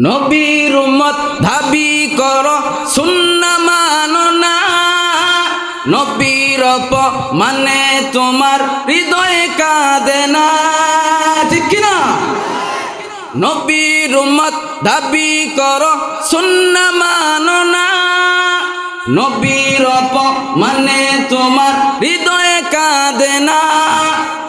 নবীর উম্মত দাবি করো সুন্নাহ মানো না, নবীর মানে তোমার হৃদয়ে কাঁদে না, ঠিক কিনা? নবীর উম্মত দাবি করো সুন্নাহ মানো না, নবীর মানে তোমার হৃদয়ে কাঁদে না।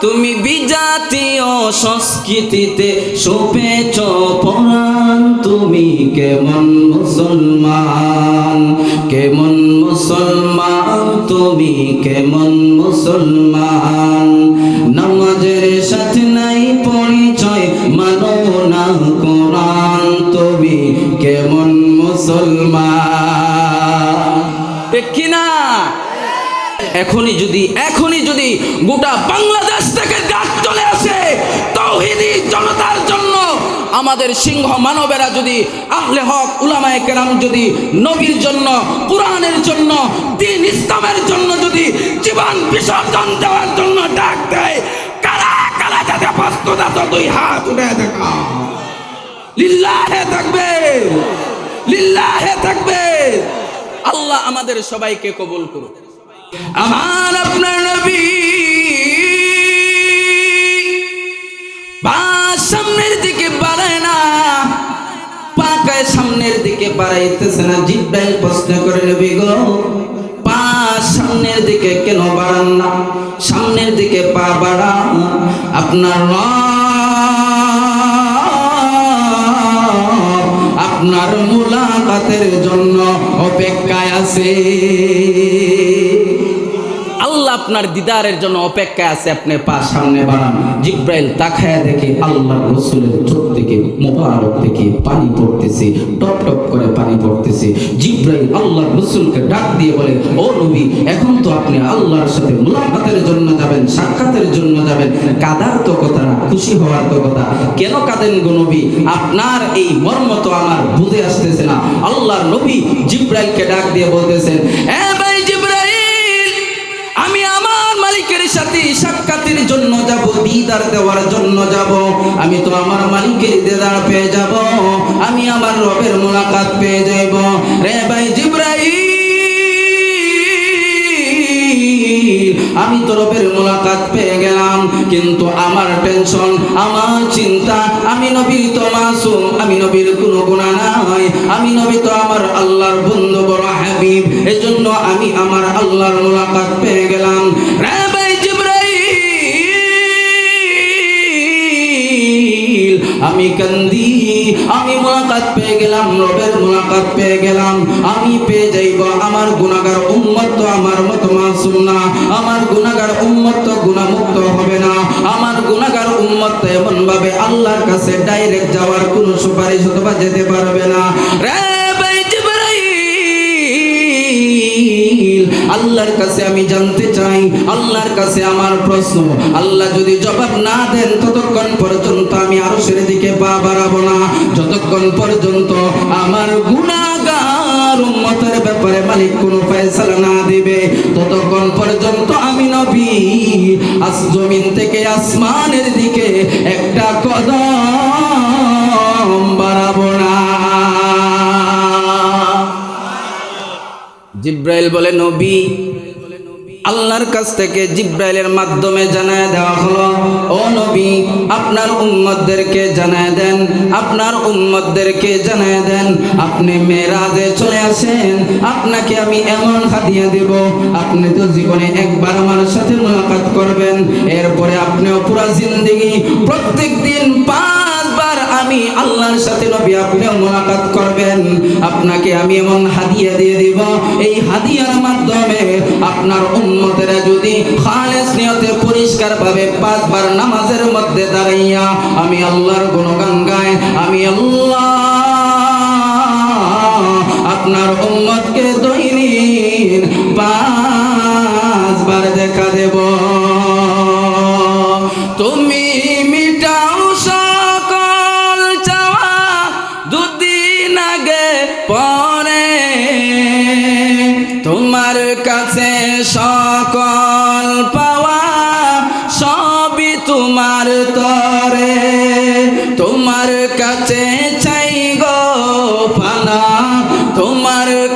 তুমি বিজাতীয় সংস্কৃতিতে শোভেছ পরাণ, তুমি কেমন মুসলমান, কেমন মুসলমান, তুমি কেমন মুসলমান। নামাজের সাথে নাই পরিচয়, মানো না কোরআন, তুমি কেমন মুসলমান, ঠিক কিনা? এখনই যদি গোটা বাংলাদেশ থেকে ডাক চলে আসে তাওহীদি জনতার জন্য, আমাদের সিংহ মানবেরা যদি আহলে হক উলামায়ে কেরাম যদি নবীর জন্য, কোরআনের জন্য, দ্বীন ইসলামের জন্য যদি জীবন বিসর্জন দেওয়ার জন্য ডাক দেয়, কারা কারা যাতে প্রস্তুত আছে দুই হাত উঠে দেখা। লিল্লাহে তাকবীর, লিল্লাহে তাকবীর। আল্লাহ আমাদের সবাইকে কবুল করুন। আমার আপনার নবী পা সামনের দিকে বাড়ায় না, পাকায় সামনের দিকে বাড়াইতেছে না। জিব্রাইল প্রশ্ন করে, নবী গো, পা সামনের দিকে কেন বাড়ান না? সামনের দিকে পা বাড়ান, আপনার আপনার মুলাকাতের জন্য অপেক্ষায় আছে। আল্লাহ আপনার দিদারের জন্য অপেক্ষায় আছে, আপনি পা সামনে বাড়ান। জিব্রাইল তাকায় দেখে আল্লাহর রাসূলের চোখ থেকে মোবারক থেকে পানি পড়তেছে, টপ টপ করে পানি পড়তেছে। জিব্রাইল আল্লাহর রাসূলকে ডাক দিয়ে বলে, ও নবী, এখন তো আপনি আল্লাহর সাথে মুলাকাতের জন্য যাবেন, সাক্ষাতের জন্য যাবেন, কাদার তো কথা না, খুশি হওয়ার তো কথা। কেন কাঁদেন গো নবী? আপনার এই মর্ম তো আমার বুঝে আসতেছে না। আল্লাহর নবী জিব্রাইলকে ডাক দিয়ে বলতেছেন, এ ভাই জিব্রাইল, আমি আমার মালিকের সাথে সাক্ষাতের জন্য যাব, দিদার দেওয়ার জন্য যাব। আমি তো আমার মালিকের দিদার পেয়ে যাব, আমি আমার রবের মুলাকাত পেয়ে যাইব। রে ভাই জিব্রাইল, আমি তো রবের মুলাকাত পেয়ে গেলাম, কিন্তু আমার টেনশন, আমার চিন্তা, আমি নবীর তো মাসুম, আমি নবীর কোনো গুনাহ নাই, আমি নবী তো আমার আল্লাহর বন্ধু, বড় হাবিব, এজন্য আমি আমার আল্লাহর মুলাকাত পেয়ে গেলাম। রে ভাই জিব্রাইল, আমি কান্দি, আমি মুলাকাত পেয়ে গেলাম, রবের মুলাকাত পেয়ে গেলাম, আমি পেয়ে যাইব। আমার গুনাহগার উম্মত তো আমার মত মাসুম না, আমার গুনাহগার উম্মত তো গুনাহমুক্ত হবে না, আমার গুনাহগার উম্মত তো এমন ভাবে আল্লাহর কাছে ডাইরেক্ট যাওয়ার কোনো সুপারিশ অথবা যেতে পারবে না। রে ভাই জিব্রাইল, আল্লাহর কাছে আমি জানতে চাই, আল্লাহর কাছে আমার প্রশ্ন, আল্লাহ যদি জবাব না দেন ততক্ষণ পর্যন্ত আমি আরশের দিকে পা বাড়াবো না, যতক্ষণ পর্যন্ত আমার গুনাহগার উম্মতের ব্যাপারে মালিক কোনো ফয়সালা না দিবে, ততক্ষণ পর্যন্ত আমি নবী জমিন থেকে আসমানের দিকে একটা কদম বাড়াবো না। জিব্রাইল বলে, নবী, আল্লাহর কাছ থেকে জিব্রাইলের মাধ্যমে জানায় দেওয়া হলো, ও নবী, আপনার উম্মতদেরকে জানায় দেন, আপনার উম্মতদেরকে জানায় দেন, আপনি মেরাজে চলে আসেন, আপনাকে আমি এমন হাদিয়া দেব, আপনি তো জীবনে একবার আমার সাথে মুলাকাত করবেন, এরপরে আপনিও পুরা জিন্দেগি প্রত্যেক দিন 5 বার আমি আল্লাহর সাথে নবী আপনিও মুলাকাত করবেন, আপনাকে আমি এমন হাদিয়া দিয়ে দিব, এই হাদিয়ার মাধ্যমে আপনার উম্মতেরা যদি খালেস নিয়তে পরিষ্কার ভাবে 5 বার নামাজের মধ্যে দাঁড়াইয়া আমি আল্লাহর গুণগান গায়, আমি আল্লাহ আপনার উম্মতকে দৈনিক 5 বার দেখা দেব। তুমি মিটাও সকল চাওয়া, দুদিন আগে পরে তোমার কাছে সকল পাওয়া, সবই তোমার তরে, তোমার কাছে চাই গো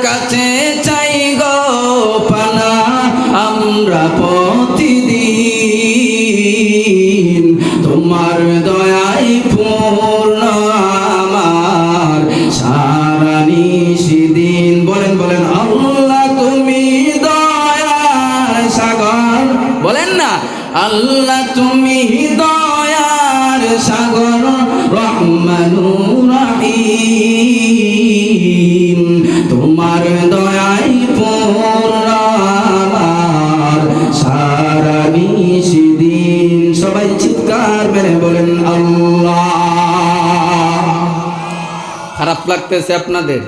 কাছে চাই গো পানা আমরা প্রতিদিন, তোমার দয়াই পূর্ণ আমার সারা নিশিদিন। বলেন বলেন আল্লাহ তুমি দয়ার সাগর, বলেন না আল্লাহ তুমি দয়ার সাগর রহমানুর রহিম, তোমার দয়াই পূর্ণ আমার সারা নিশিদিন। সবাই চিৎকার মেরে বলেন আল্লাহ। খারাপ লাগতেছে আপনাদের?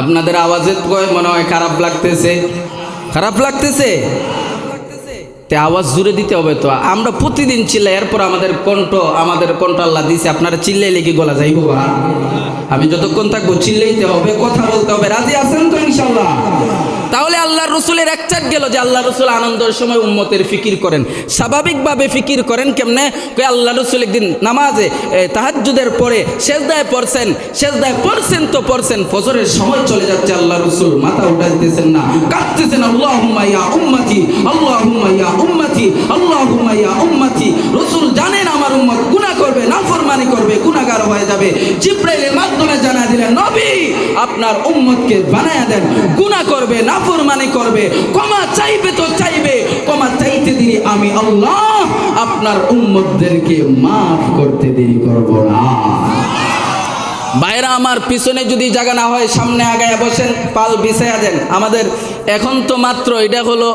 আপনাদের আওয়াজে মনে হয় খারাপ লাগতেছে, খারাপ লাগতেছে। তে আওয়াজ জুড়ে দিতে হবে তো। আমরা প্রতিদিন চিল্লাই, এরপর আমাদের কণ্ঠ আল্লাহ দিছে। আপনারা চিল্লাইলে কি গলা যাইব? আমি যতক্ষণ থাকবো চিল্লাইতে হবে, কথা বলতে হবে। রাজি আছেন তো ইনশাল্লাহ? তাহলে আল্লাহর রসুলের এক চাট গেল যে আল্লাহ রসুল আনন্দের সময় উম্মতের ফিকির করেন, স্বাভাবিকভাবে ফিকির করেন। কেমনে? আল্লাহ রসুল একদিন নামাজে তাহাজ্জুদের পরে সেজদায় পড়ছেন তো পড়ছেন, ফজরের সময় চলে যাচ্ছে, আল্লাহ রসুল মাথা উঠাইতেছেন না, কাঁদতেছেন, আল্লাহুম্মা ইয়া উম্মতি, আল্লাহুম্মা ইয়া উম্মতি, আল্লাহুম্মা ইয়া উম্মতি। রসুল জানেন আমার উম্মত গুনাহ করবে, নাফরমানি করবে, গুনাহগার হয়ে যাবে। জিবরাইলের মাধ্যমে জানাই দিলেন, নবী আপনার উম্মতকে বানায়া দেন, গুনাহ করবে, নাফরমানি করবে, ক্ষমা চাইবে তো চাইবে, ক্ষমা চাইতে দেরি আমি আল্লাহ আপনার উম্মতদেরকে মাফ করতে দেরি করব না। বাইরা আমার, পিছনে যদি জায়গা না হয় সামনে আগায় বসেন, পাল বিছায়া দেন। আমাদের এখন তো মাত্র এটা হলো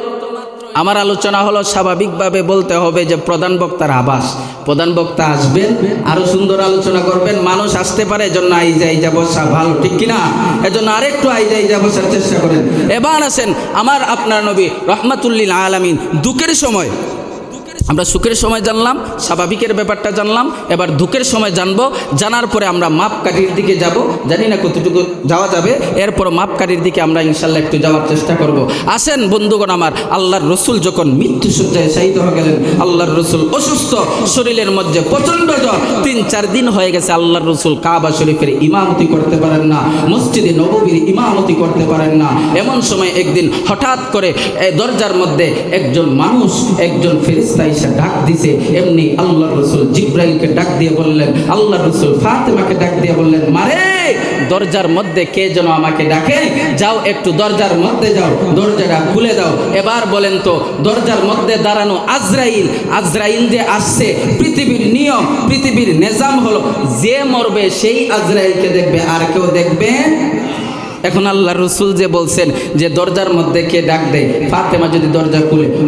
আমার আলোচনা হলো, স্বাভাবিকভাবে বলতে হবে যে প্রধান বক্তার আবাস, প্রধান বক্তা আসবেন, আরো সুন্দর আলোচনা করবেন, মানুষ আসতে পারে, এজন্য আইজা বসা ভালো, ঠিক কিনা? এজন্য আরেকটু আইজা বসার চেষ্টা করেন। এবার আসেন আমার আপনার নবী রহমাতুল্লিল আলামিন দুঃখের সময়, আমরা সুখের সময় জানলাম, স্বাভাবিকের ব্যাপারটা জানলাম, এবার দুঃখের সময় জানবো। জানার পরে আমরা মাপকাঠির দিকে যাব, জানি না কতটুকু যাওয়া যাবে, এরপর মাপকাঠির দিকে আমরা ইনশাল্লাহ একটু যাওয়ার চেষ্টা করব। আসেন বন্ধুগণ আমার, আল্লাহর রসুল যখন মৃত্যুসজ্জায় শায়িত হয়ে গেলেন, আল্লাহর রসুল অসুস্থ, শরীরের মধ্যে প্রচণ্ড জ্বর, 3-4 দিন হয়ে গেছে আল্লাহর রসুল কাবা শরীফের ইমামতি করতে পারেন না, মসজিদে নববীর ইমামতি করতে পারেন না। এমন সময় একদিন হঠাৎ করে দরজার মধ্যে একজন মানুষ, একজন ফেরেশতা এসে ডাক দিছে। এমনি আল্লাহর রাসূল জিবরাইলকে ডাক দিয়ে বললেন, আল্লাহর রাসূল ফাতেমাকে ডাক দিয়ে বললেন, মারে দরজার মধ্যে কে যেন আমাকে ডাকে, যাও একটু দরজার মধ্যে যাও, দরজাটা খুলে দাও। এবার বলেন তো, দরজার মধ্যে দাঁড়ানো আজরাইল যে আসছে, পৃথিবীর নিয়ম, পৃথিবীর নিজাম হলো যে মরবে সেই আজরাইলকে দেখবে, আর কেউ দেখবে। এখন আল্লাহ রসুল যে বলছেন যে দরজার মধ্যে কে ডাক দেয়, ফাতেমা যদি দরজা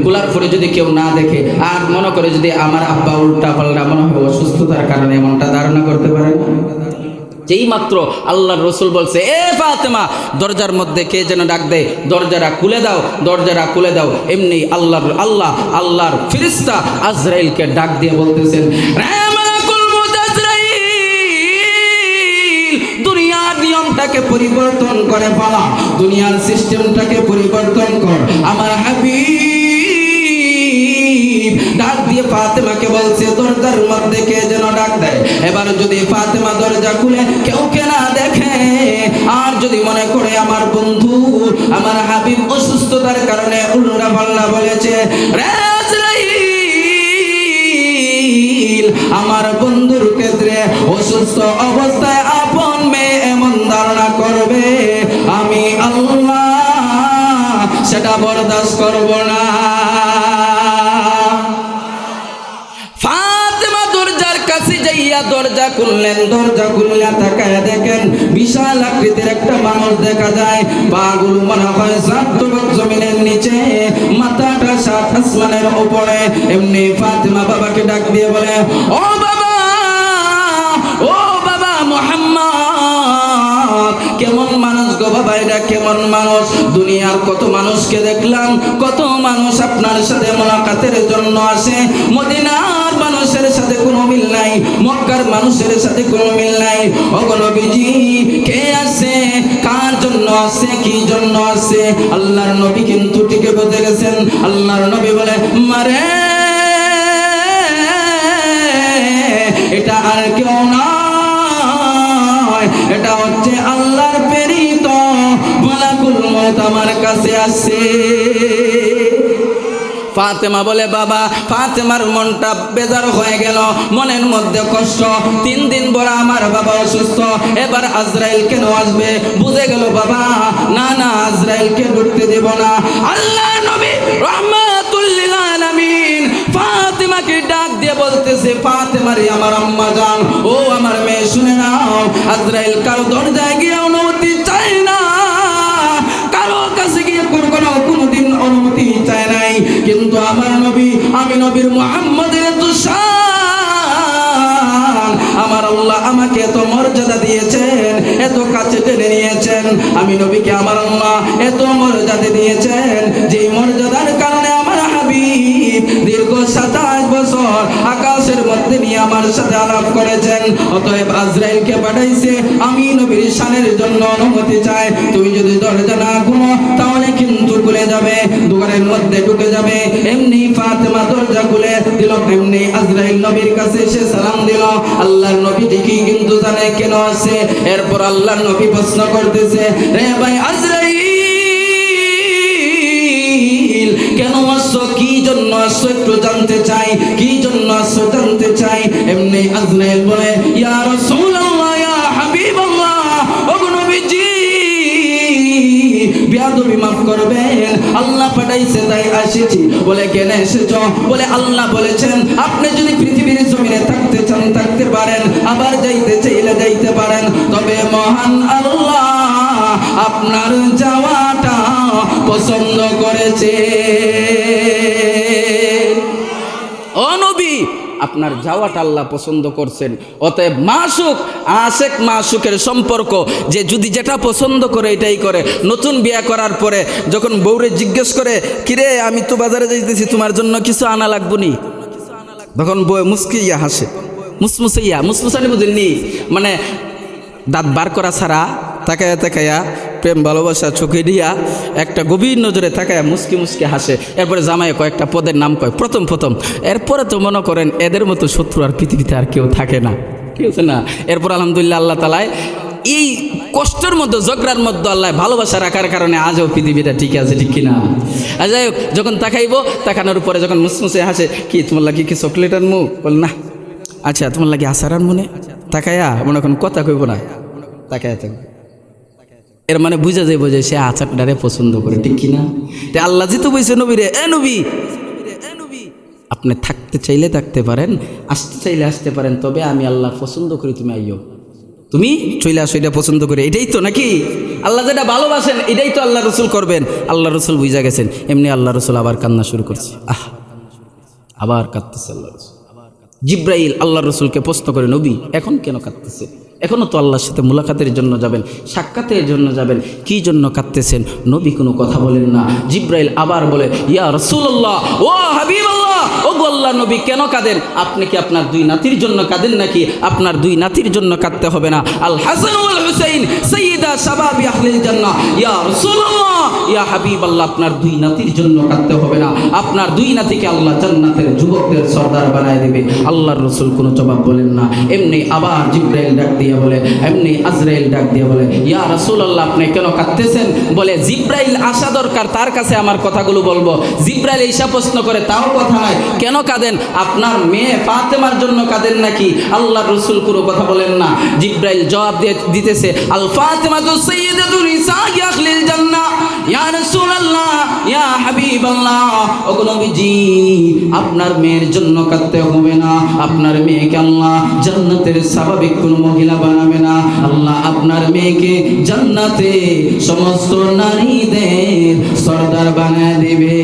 খোলার পরে যদি কেউ না দেখে, আর মনে করে যদি আমার আব্বা উল্টা পাল্টা মনে হয় অসুস্থতার কারণে এমনটা ধারণা করতে পারে। যেই মাত্র আল্লাহর রসুল বলছে, এ ফাতেমা দরজার মধ্যে কে যেন ডাক দেয়, দরজাটা খুলে দাও, দরজাটা খুলে দাও। এমনি আল্লাহর ফেরেশতা আজরাইলকে ডাক দিয়ে বলতেছেন, নিয়মটাকে পরিবর্তন করে ফেলা, দুনিয়ার সিস্টেমটাকে পরিবর্তন কর। আমার হাবিব ডাক দিয়ে ফাতেমাকে বলছে, দরজার মধ্যে কে যেন ডাক দেয়। এবার যদি ফাতেমা দরজা খুলে কেউ না দেখে, আর যদি মনে করে আমার বন্ধু, আমার হাবিব অসুস্থতার কারণে উল্টা পাল্টা বলেছে, আমার বন্ধুর ক্ষেত্রে অসুস্থ অবস্থায় আপন মেয়ে এমন ধারণা করবে, আমি আল্লাহ সেটা বরদাস্ত করব না। ফাতেমা দরজার কাছে যাইয়া দরজা খুললেন, দরজা খুললে তাকায় দেখেন বিশাল আকৃতির একটা মানুষ দেখা যায়, পাগুলো মনে হয় 7 গজ জমিনের নিচে, মাথাটা 7 আসমানের উপরে। এমনি ফাতেমা বাবাকে ডাক দিয়ে বলে, ও বাবা, ও বাবা মুহাম্মদ, কেমন মানুষ গো বাবা, এটা কেমন মানুষ? দুনিয়ার কত মানুষকে দেখলাম, কত মানুষ আপনার সাথে মোলাকাতের জন্য আসে, মদিনার মানুষের সাথে কোনো মিল নাই, মক্কার মানুষের সাথে কোনো মিল নাই। ওগো নবীজি, কে আছে, কার জন্য আছে, কি জন্য আছে? আল্লাহর নবী কিন্তু ঠিকই বুঝে গেছেন। আল্লাহর নবী বলে, মারে এটা আর কেউ নয়, এটা হচ্ছে আল্লাহর প্রেরিত, বলা মওত আমার কাছে আসছে। ফাতেমা বলে বাবা, ফাতেমার মনটা বেজার হয়ে গেল, মনের মধ্যে কষ্ট। 3 দিন পরে আমার বাবা অসুস্থ, এবার আজরাইল কেন আসবে? বুঝে গেল বাবা, না না আজরাইলকে ঢুকতে দেব না। আল্লাহ নবী রাহমাতুল লিল আলামিন ফাতেমাকে ডাক দিয়ে বলতেছে, ফাতেমারে আমার আম্মা জান, ও আমার মেয়ে শুনে নাও, আজরাইল কারো দরজায় গিয়ে অনুমতি চায় না, কারো কাছে গিয়ে কোনোদিন অনুমতি চায় নাই, কিন্তু আমার নবী, আমি নবীর মুহাম্মদের এত শান, আমার আল্লাহ আমাকে এত মর্যাদা দিয়েছেন, এত কাছে টেনে নিয়েছেন, আমি নবীকে আমার আল্লাহ এত মর্যাদা দিয়েছেন, যে মর্যাদার কারণে আমার হাবিব দীর্ঘ 27 বছর আকাশের মধ্যে নিয়ে আমার সাথে আলাপ করেছেন। অতএব আজরাইলকে পাঠাইছে, আমি নবীর শানের জন্য অনুমতি চাই, তুমি যদি দরজা না খুলো তাহলে কিন্তু খুলে যাবে, দোকানের মধ্যে ঢুকে যাবে। এমনি ফাতেমা দরজা খুলে দিল, এমনি আজরাইল নবীর কাছে এসে সালাম দিল। আল্লাহর নবী ঠিকই কিন্তু জানে কেন আসছে। এরপর আল্লাহর নবী প্রশ্ন করতেছে, রে ভাই আজরাইল কেন আসছো, কি জন্য আসছো একটু জানতে চাই, কি জন্য আসছো জানতে চাই। এমনি আজরাইল বলে, ইয়া রাসূলুল্লাহ, ইয়া হাবিবাল্লাহ, ওগো নবীজি বেয়াদবি মাফ করবেন, আল্লাহ পাঠাইছে তাই আসেছি। বলে কেন এসেছো? বলে আল্লাহ বলেছেন আপনি যদি পৃথিবীর জমিনে থাকতে চান থাকতে পারেন, আবার যাইতে চাইলে যাইতে পারেন, তবে মহান আল্লাহ আপনার যাওয়াটা পছন্দ করেছে। ও নবী, আপনার যাওয়াটা আল্লাহ পছন্দ করছেন। অতএব মাসুক আশেক মাসুকের সম্পর্ক, যে যদি যেটা পছন্দ করে এটাই করে। নতুন বিয়ে করার পরে যখন বউরে জিজ্ঞেস করে, কিরে আমি তো বাজারে যাইতেছি, তোমার জন্য কিছু আনা লাগবো নি, তখন বউ মুসকিয়া হাসে, মুসমুসানি বুঝেননি, মানে দাঁত বার করা ছাড়া তাকায়া তাকায়া প্রেম ভালোবাসা চোখে দিয়া একটা গভীর নজরে তাকায়া মুসকি মুসকি হাসে। এরপরে জামাই কয়েকটা পদের নাম কয় প্রথম, এরপরে তো মনে করেন এদের মতো শত্রু আর পৃথিবীতে আর কেউ থাকে না, কেউ না। এরপর আলহামদুলিল্লাহ আল্লাহ তাআলা এই কষ্টের মধ্যে, ঝগড়ার মধ্যে আল্লাহ ভালোবাসা রাখার কারণে আজও পৃথিবীটা ঠিক আছে, ঠিক কিনা? আর যাই হোক, যখন তাকাইবো, তাকানোর পরে যখন মুসমুসে হাসে, কি তোমার লাগে কি চকলেট আনমু? বল না। আচ্ছা তোমার লাগে আচার আনমু নে? তাকায়া মনে এখন কথা কইব না, তাকায়া থাকবে। এর মানে বুঝা যায় বোঝে সে আচারটারে পছন্দ করে, ঠিক কিনা? তে আল্লাহ যেহেতু বলছে নবীরে, এ নবী আপনি থাকতে চাইলে থাকতে পারেন, আসতে চাইলে আসতে পারেন, তবে আমি আল্লাহ পছন্দ করি, তুমি আইও, তুমি চলে আসো, এটা পছন্দ করে, এটাই তো নাকি আল্লাহ যেটা ভালোবাসেন এটাই তো আল্লাহ রসুল করবেন। আল্লাহ রসুল বুঝা গেছেন। এমনি আল্লাহ রসুল আবার কান্না শুরু করছে, আবার কাঁদতেছে আল্লাহ রসুল। জিব্রাইল আল্লাহ রসুলকে প্রশ্ন করে, নবী এখন কেন কাঁদতেছে? এখনও তো আল্লাহর সাথে মুলাকাতের জন্য যাবেন, সাক্ষাতের জন্য যাবেন, কি জন্য কাঁদতেছেন? নবী কোনো কথা বলেন না। জিব্রাইল আবার বলে, ইয়া রাসূলুল্লাহ, ও হাবিবাল্লাহ, ও গো আল্লাহর নবী কেন কাঁদেন? আপনি কি আপনার 2 নাতির জন্য কাঁদেন নাকি? আপনার 2 নাতির জন্য কাঁদতে হবে না। আল হাসান ওয়াল হুসাইন সাইয়্যিদা শাবাবি আহলিল জান্নাহ, ইয়া রাসূলুল্লাহ, ইয়া হাবিবাল্লাহ, আপনার 2 নাতির জন্য কাঁদতে হবে না, আপনার 2 নাতিকে আল্লাহ জান্নাতের যুবকদের সর্দার বানায় দেবে। আল্লাহর রাসূল কোনো জবাব বলেন না। এমনি আবার জিব্রাইল ডাক দিয়ে বলে, এমনি আজরাইল ডাক দিয়ে বলে, ইয়া রাসূলুল্লাহ আপনি কেন কাঁদতেছেন? বলে জিব্রাইল আসা দরকার, তার কাছে আমার কথাগুলো বলবো। জিব্রাইল এইসব প্রশ্ন করে, তাও কথা নয়, কেন কাঁদেন? আপনার মেয়ে ফাতেমার জন্য কাঁদেন নাকি? আল্লাহর রাসূল কোনো কথা বলেন না। জিব্রাইল জবাব দিতেছে, আল ফাতিমাতু সাইয়্যিদাতু নিসাই আহলিল জান্নাহ, ইয়া রাসূলুল্লাহ, ইয়া হাবিবাল্লাহ, ওগো নবীজি আপনার মেয়ের জন্য কাঁদতে হবে না, আপনার মেয়েকে আল্লাহ জান্নাতের স্বাভাবিক কোনো মহিলা বানাবে না, আল্লাহ আপনার মেয়েকে জান্নাতে সমস্ত নারীদের সর্দার বানায় দিবে।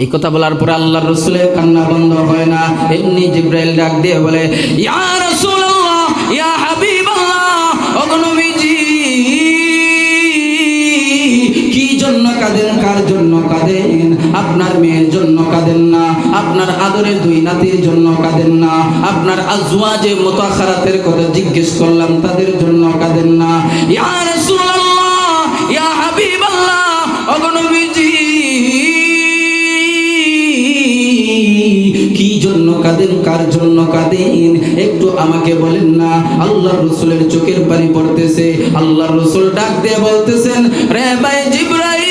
এই কথা বলার পরে আল্লাহর রাসূলের কান্না বন্ধ হয় না। এমনি জিব্রাইল ডাক দিয়ে বলে, ইয়া রাসূলুল্লাহ, ইয়া হাবিবাল্লাহ, ওগো নবীজি কি জন্য কাঁদেন, কার জন্য কাঁদেন? আপনার মেয়ের জন্য কাঁদেন না, আপনার আদরের 2 নাতির জন্য কাঁদেন না, আপনার আজওয়াজে মুতাখারাতের কথা জিজ্ঞেস করলাম তাদের জন্য কাঁদেন না। ইয়া রাসূলুল্লাহ, ইয়া হাবিবাল্লাহ, ওগো নবীজি কি জন্য কাঁদেন? কার জন্য কাঁদেন? একটু আমাকে বলেন না। আল্লাহর রাসূলের চোখের পানি পড়তেছে। আল্লাহর রাসূল ডাক দিয়ে বলতেছেন, রে ভাই জিবরাইল,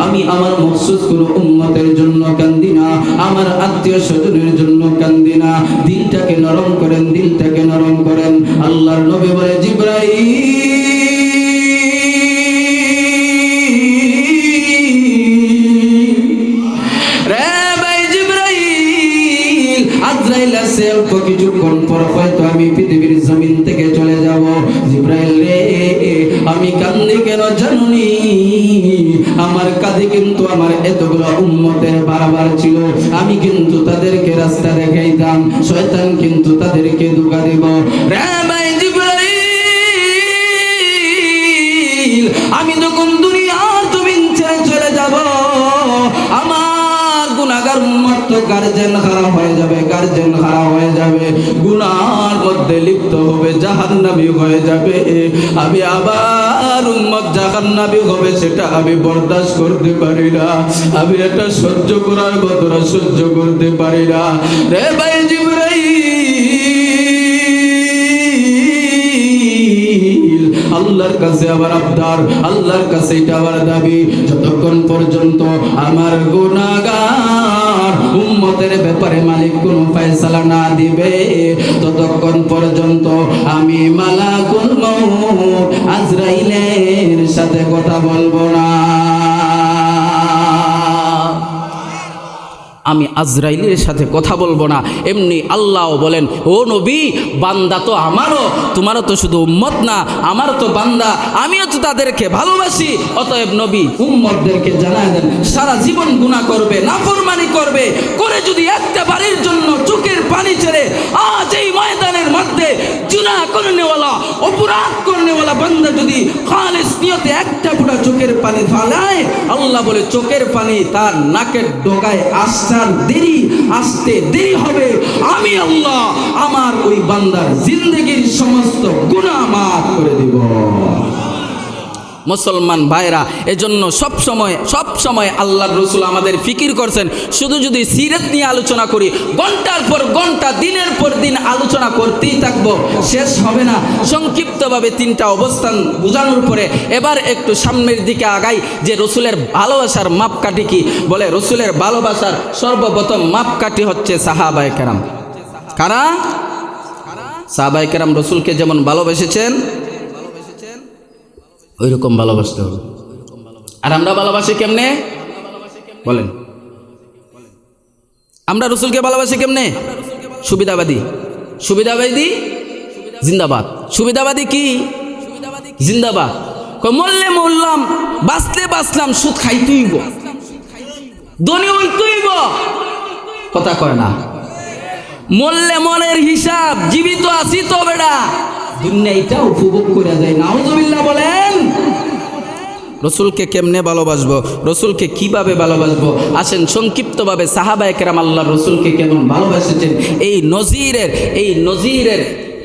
আমি আমার মখসুস কোন উম্মতের জন্য কান্দি না, আমার আত্মীয় স্বজনের জন্য কান্দি না। দিলটাকে নরম করেন, দিলটাকে নরম করেন। আল্লাহর নবী বলে, জিবরাইল, রে ভাই জিবরাইল, আজরাইল আছে, অল্প কিছুক্ষণ পর হয়তো আমি পৃথিবীর জমিন থেকে চলে যাব। জিবরাইল রে, আমি কান্দি কেন জানুনি? আমার কাঁধে কিন্তু আমার এতগুলো উম্মতের বারবার ছিল। আমি কিন্তু তাদেরকে রাস্তা দেখাইতাম, শয়তান কিন্তু তাদেরকে ধোঁকা দেব। রে ভাই জিবরাইল, আমি যখন দুনিয়ার জমিন ছেড়ে চলে যাব, আমার গুনাহগার উম্মত তো গার্জেন খারাপ হয়ে যাবে, গার্জেন খারাপ হয়ে যাবে, গুনার মধ্যে লিপ্ত হবে, জাহান্নামী হয়ে যাবে। আমি আবার উম্মত জাহান্নামী হবে, সেটা আমি বরদাস্ত করতে পারি না। আমি এটা সহ্য করার মতোরা সহ্য করতে পারি না। রে ভাই জিবরাইল, আল্লাহর কাছে আবার আবদার, আল্লাহর কাছে এটা আবার দাবি, যতক্ষণ পর্যন্ত আমার গুনাহগার উম্মতের ব্যাপারে মালিক কোনো ফয়সালা না দিবে, ততক্ষণ পর্যন্ত আমি মালাকুল মউত আজরাইলের সাথে কথা বলবো না। আমি আজরাইলের সাথে কথা বলবো না। এমনি আল্লাহ বলেন, ও নবী, বান্দা তো আমারও, তোমারও তো শুধু উম্মত না, আমারও তো বান্দা, আমিও তো তাদেরকে ভালোবাসি। অতএব নবী উম্মতদেরকে জানায় দেন, সারা জীবন গুনাহ করবে, নাফরমানি করবে, করে যদি একটা বারের জন্য চোখের পানি ছেড়ে আজ এই ময়দানের মধ্যে গুনাহ করনেওয়ালা, অপরাধ করনেওয়ালা বান্দা যদি খালিস নিয়তে একটা ফোঁটা চোখের পানি ফালায়, আল্লাহ বলে চোখের পানি তার নাকের ডগায় আসতে দেরি হবে, আমি আল্লাহ আমার ওই বান্দার জিন্দেগির সমস্ত গুনাহ মাফ করে দিব। মুসলমান ভাইরা, এজন্য সব সময় আল্লাহর রাসূল আমাদের ফিকির করছেন, শুধু যদি সিরাত নিয়ে আলোচনা করি, ঘন্টার পর ঘন্টা, দিনের পর দিন আলোচনা করতেই থাকবো, শেষ হবে না। সংক্ষিপ্তভাবে তিনটা অবস্থান বোঝানোর পরে এবার একটু সামনের দিকে আগাই, যে রসুলের ভালোবাসার মাপকাঠি কি। বলে রসুলের ভালোবাসার সর্বপ্রথম মাপকাঠি হচ্ছে সাহাবায়ে কেরাম। কারা? সাহাবায়ে কেরাম রসুলকে যেমন ভালোবেসেছেন ওই রকম ভালোবাসতে হবে। আর আমরা ভালোবাসি কেমনে বলেন? আমরা রসুলকে ভালোবাসি কেমনে? সুবিধাবাদী, সুবিধাবাদী জিন্দাবাদ। সুবিধাবাদী কি? জিন্দাবাদ। মরলে মরলাম, বাঁচলে বাঁচলাম, সুদ খাইতেইব, ধনী হইতেইব, কথা কয় না। মরলে মনের হিসাব, জীবিত আছি তো বেড়া দুনিয়াটা উপভোগ করে যায়। নাউজুবিল্লাহ বলেন। রসুলকে কেমনে ভালোবাসবো, রসুলকে কিভাবে ভালোবাসবো? আসেন সংক্ষিপ্তভাবে সাহাবায়ে কেরাম আল্লাহর রসুলকে কেমন ভালোবাসেছেন এই নজিরের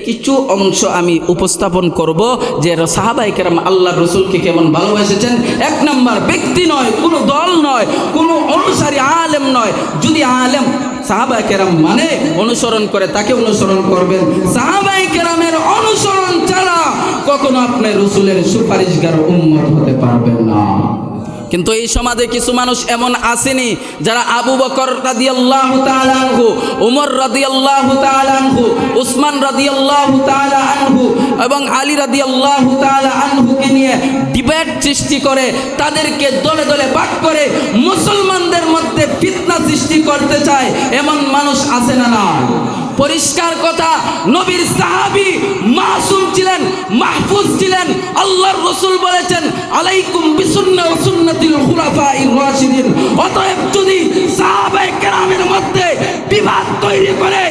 কিছু অংশ আমি উপস্থাপন করব, যে সাহাবায়ে কেরাম আল্লাহর রসুলকে কেমন ভালোবাসেছেন। এক নাম্বার, ব্যক্তি নয়, কোনো দল নয়, কোনো অনুসারী আলেম নয়। যদি আলেম সাহাবায়ে কেরাম মানে অনুসরণ করে, তাকে অনুসরণ করবেন। সাহাবায়ে কেরামের অনুসরণ ছাড়া কখনো আপনি রসুলের সুপারিশগার উম্মত হতে পারবেন না। কিন্তু এই সমাজে কিছু মানুষ এমন আসেনি যারা আবু বকর রাদিয়াল্লাহু তাআলা আনহু, ওমর রাদিয়াল্লাহু তাআলা আনহু, উসমান রাদিয়াল্লাহু তাআলা আনহু এবং আলী রাদিয়াল্লাহু তাআলা আনহুকে নিয়ে ডিবেট সৃষ্টি করে, তাদেরকে দলে দলে ভাগ করে মুসলমানদের মধ্যে ফিতনা সৃষ্টি করতে চায়। এমন মানুষ আছে না? না। পরিষ্কার কথা, নবীর সাহাবী মাসুম ছিলেন, মাহফুজ ছিলেন। আল্লাহর রাসূল বলেছেন, আলাইকুম বিসুন্নাহ ওয়া সুন্নাতিল খুলাফাইর রাশিদিন। অতএব যদি সাহাবায়ে কেরামের মধ্যে বিবাদ তৈরি করে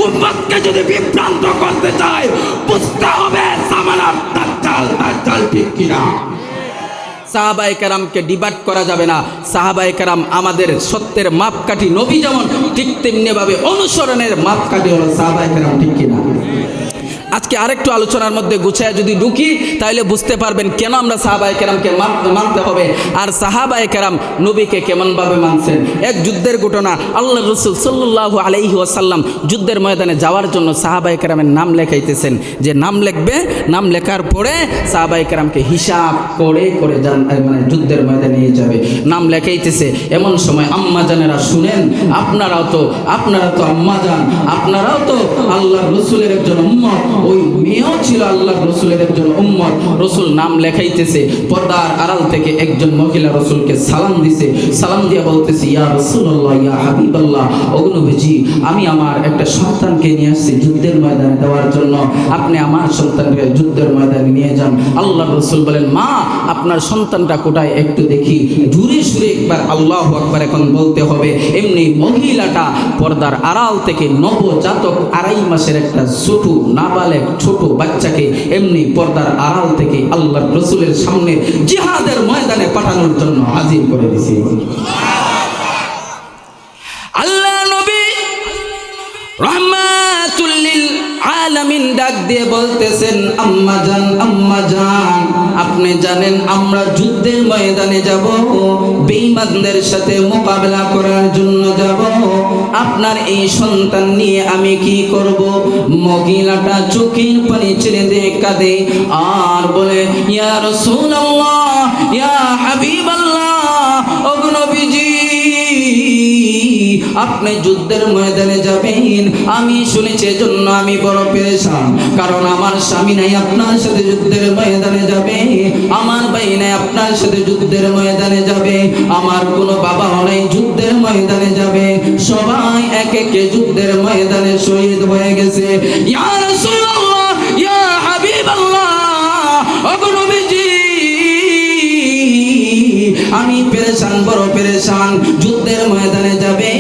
উম্মতকে যদি বিভ্রান্ত করতে চায়, বুঝতে হবে জামানার দাজ্জাল ঠিক কিনা। সাহাবায়ে কেরামকে ডিবেট করা যাবে না। সাহাবায়ে কেরাম আমাদের সত্যের মাপকাঠি। নবী যেমন ঠিক তেমনি ভাবে অনুসরণের মাপকাঠি হলো সাহাবায়ে কেরাম, ঠিক কিনা? আজকে আরেকটু আলোচনার মধ্যে গুছায় যদি ঢুকি তাহলে বুঝতে পারবেন কেন আমরা সাহাবায়ে কেরামকে মানতে হবে, আর সাহাবায়ে কেরাম নবীকে কেমনভাবে মানছেন। এক যুদ্ধের ঘটনা, আল্লাহ রসুল সাল্লাল্লাহু আলাইহি ওয়াসাল্লাম যুদ্ধের ময়দানে যাওয়ার জন্য সাহাবায়ে কেরামের নাম লেখাইতেছেন, যে নাম লিখবে, নাম লেখার পরে সাহাবায়ে কেরামকে হিসাব করে করে মানে যুদ্ধের ময়দানে নিয়ে যাবে, নাম লেখাইতেছে। এমন সময় আম্মা জানেরা শুনেন, আপনারাও তো আম্মা জান, আপনারাও তো আল্লাহ রসুলের একজন উম্মত, ওই মেয়েও ছিল আল্লাহ রসুলের একজন উম্মত। রসুল নাম লেখাইতেছে, পর্দার আড়াল থেকে একজন মহিলা রসুলকে সালাম দিছে, সালাম দিয়ে বলতেছে, ইয়া রাসূলুল্লাহ, ইয়া হাবিবাল্লাহ, ওগো নবীজি, আমি আমার একটা সন্তানকে নিয়ে আসছি যুদ্ধের ময়দানে দেওয়ার জন্য, আপনি আমার সন্তানকে যুদ্ধের ময়দানে নিয়ে যান। আল্লাহ রসুল বলেন, মা আপনার সন্তানটা কোথায় একটু দেখি। জুরে সুরে একবার আল্লাহু আকবার এখন বলতে হবে। এমনি মহিলাটা পর্দার আড়াল থেকে নবজাতক 2.5 মাসের একটা ছোট নাবালেগ ছোট বাচ্চাকে এমনি পর্দার আড়াল থেকে আল্লাহর রসুলের সামনে জিহাদের ময়দানে পাঠানোর জন্য হাজির করে দিয়েছে। আল্লাহ নবী রাহমাতুল লিল আলামিন ডাক দিয়ে বলতেছেন, আম্মা জান, আম্মা জান, আপনি জানেন আমরা যুদ্ধের ময়দানে যাব, বেঈমানদের সাথে মোকাবেলা করার জন্য যাব, আপনার এই সন্তান নিয়ে আমি কি করব? মহিলাটা চোখের পানি ছেড়ে দিয়ে কাঁদে আর বলে, ইয়া রাসূলুল্লাহ, ইয়া হাবিবাল্লাহ, ওগো নবীজি, আপনি যুদ্ধের ময়দানে যাবেন, আমি শুনেছি, এজন্য আমি বড় পেরেশান, কারণ আমার স্বামী নাই আপনার সাথে যুদ্ধের ময়দানে যাবে, আমার ভাই নাই আপনার সাথে যুদ্ধের ময়দানে যাবে, আমার কোনো বাবাও নাই যুদ্ধের ময়দানে যাবে, সবাই এক একে যুদ্ধের ময়দানে শহীদ হয়ে গেছে। ইয়া রাসূলুল্লাহ, ইয়া হাবিবাল্লাহ, ওগো নবীজি, আমি পেরেশান, বড় পেরেশান, যুদ্ধের ময়দানে যাবে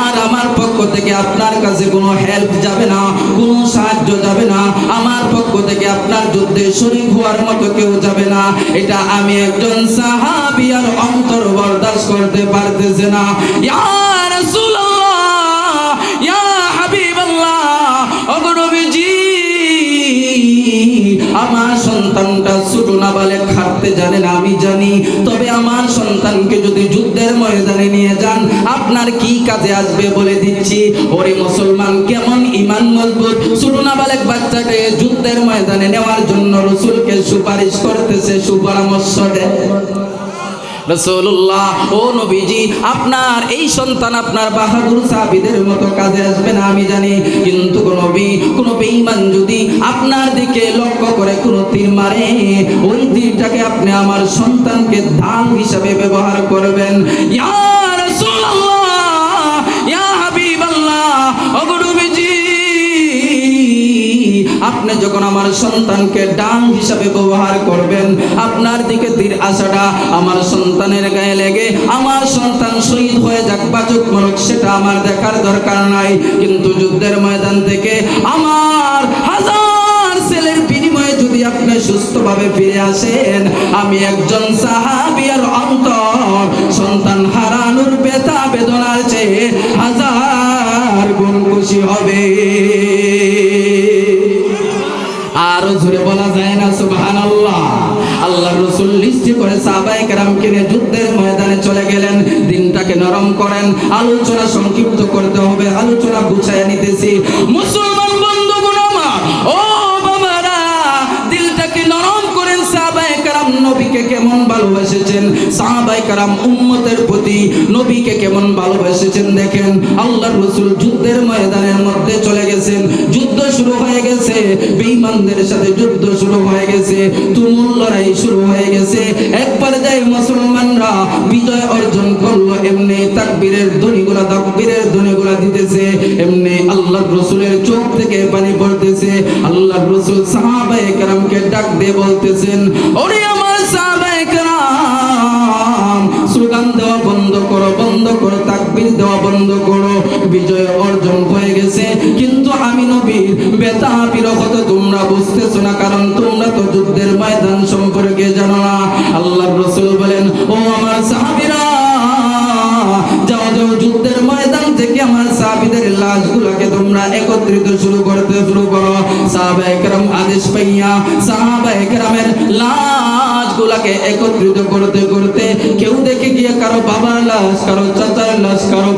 আর আমার পক্ষ থেকে আপনার কাছে কোনো হেল্প যাবে না, কোনো সাহায্য যাবে না, আমার পক্ষ থেকে আপনার যুদ্ধে শরীক হওয়ার মতো কেউ যাবে না, এটা আমি একজন সাহাবী আর অন্তর বরদাস্ত করতে পারতেছে না। ইয়া রাসূলুল্লাহ, ইয়া হাবিবাল্লাহ, ওগো নবীজি, আমার সন্তানটা ছোট নাবালেগ, হাঁটতে জানে না আমি জানি, তবে আমার সন্তানকে যদি যুদ্ধের ময়দানে নিয়ে যান আপনার কি কাজে আসবে বলে দিচ্ছি। ওরে মুসলমান, কেমন ঈমান মজবুত, ছোট নাবালেগ বাচ্চাকে যুদ্ধের ময়দানে নেওয়ার জন্য রাসূলকে সুপারিশ করতেছে, সুপরামর্শ দেয়। রাসূলুল্লাহ, ও নবীজি, আপনার এই সন্তান আপনার বাহাদুর সাহাবীদের মতো কাজে আসবে না আমি জানি, কিন্তু কোন বেঈমান যদি আপনার দিকে লক্ষ্য করে কোন তীর মারে, ওই তীরটাকে আপনি আমার সন্তানকে ঢাল হিসাবে ব্যবহার করবেন। ইয়া রাসূলুল্লাহ, ইয়া হাবিবাল্লাহ, ওগো নবীজি, আপনি যখন আমার সন্তানকে ডান হিসাবে ব্যবহার করবেন, আপনার দিকে তীর আসাটা আমার সন্তানের গায়ে লেগে আমার সন্তান শহীদ হয়ে যাক, বাঁচুক মরুক, সেটা আমার দেখার দরকার নাই, কিন্তু যুদ্ধের ময়দান থেকে আমার হাজার ছেলের বিনিময়ে যদি আপনি সুস্থভাবে ফিরে আসেন, আমি একজন সাহাবী আর অন্তর সন্তান হারানোর ব্যথা বেদনার চেয়ে হাজার গুণ খুশি হবে। আরো জোরে বলা যায় না সুবহানাল্লাহ। আল্লাহ রাসূল লিস্টি করে সাহাবায়ে কেরামকে নিয়ে যুদ্ধের ময়দানে চলে গেলেন। দিনটাকে নরম করেন, আলোচনা সংক্ষিপ্ত করতে হবে, আলোচনা গুছায় নিতেছি। মুসলমান বন্ধুগণ আমার, ও বাবারা, দিলটাকে নরম করেন। সাহাবায়ে কেরাম নবীকে কেমন ভালোবেসেছেন, সাহাবায়ে কেরাম উম্মতের প্রতি নবীকে কেমন ভালোবেসেছেন দেখেন। আল্লাহর রাসূল যুদ্ধের ময়দানের মধ্যে চলে গেছেন, যুদ্ধ শুরু হয়ে গেছে, বেঈমানদের সাথে যুদ্ধ শুরু হয়ে গেছে, তুমুল লড়াই শুরু হয়ে গেছে। একবার যাই মুসলমানরা বিজয় অর্জন করলো, এমনি তাকবীরের ধ্বনিগুলা দিতেছে, এমনি আল্লাহর রাসূলের চোখ থেকে পানি পড়তেছে। আল্লাহর রাসূল সাহাবায়ে কেরামকে ডাক দিয়ে বলতেছেন, ওরে আমার সাহাবায়ে কেরাম, স্লোগান দেওয়া বন্ধ করো, বন্ধ করো, তাকবীর দেওয়া বন্ধ করো, বিজয় অর্জন হয়ে গেছে, কিন্তু আমি নবীর ব্যথা বিরহত তোমরা বুঝতেছো না, কারণ তোমরা তো যুদ্ধের ময়দান সম্পর্কে জানো না। আল্লাহর রাসূল বলেন, ও আমার সাহাবীরা, যাও যাও, যুদ্ধের ময়দান থেকে আমার সাহাবীদের লাশগুলোকে তোমরা তোমরা একত্রিত শুরু করো। সাহাবায়ে কেরাম আদেশ পাইয়া সাহাবায়ে কেরামের লাশগুলোকে একত্রিত করতে কেউ দেখে গিয়ে কারো বাবার লাশ, কারো চাচার লাশ, কারো